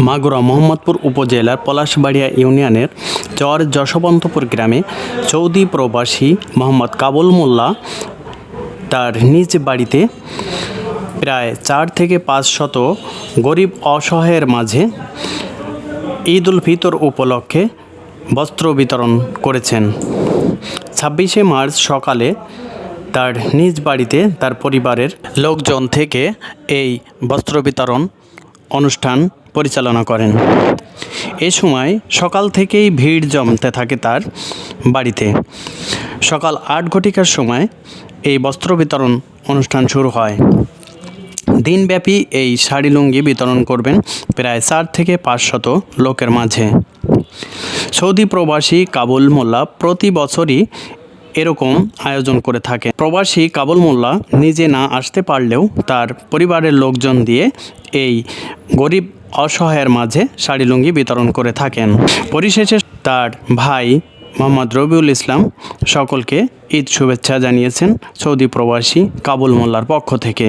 মাগুরা মোহাম্মদপুর উপজেলার পলাশবাড়িয়া ইউনিয়নের চর যশবন্তপুর গ্রামে সৌদি প্রবাসী মোহাম্মদ কাবুল মোল্লা তার নিজ বাড়িতে প্রায় 4 থেকে 500 গরিব অসহায়ের মাঝে ঈদ উল ফিতর উপলক্ষে বস্ত্র বিতরণ করেছেন। 26শে মার্চ সকালে তার নিজ বাড়িতে তার পরিবারের লোকজন থেকে এই বস্ত্র বিতরণ অনুষ্ঠান পরিচালনা করেন। এ সময় সকাল থেকেই ভিড় জমতে থাকে তার বাড়িতে। সকাল 8 ঘটিকার সময় এই বস্ত্র বিতরণ অনুষ্ঠান শুরু হয়। দিনব্যাপী এই শাড়ি লুঙ্গি বিতরণ করবেন প্রায় 4 থেকে 500 লোকের মাঝে। সৌদি প্রবাসী কাবুল মোল্লা প্রতি বছরই এরকম আয়োজন করে থাকে। প্রবাসী কাবুল মোল্লা নিজে না আসতে পারলেও তার পরিবারের লোকজন দিয়ে এই গরিব অসহায়ের মাঝে শাড়ি লুঙ্গি বিতরণ করে থাকেন। পরিশেষে তার ভাই মোহাম্মদ রবিউল ইসলাম সকলকে ঈদ শুভেচ্ছা জানিয়েছেন সৌদি প্রবাসী কাবুল মোল্লার পক্ষ থেকে।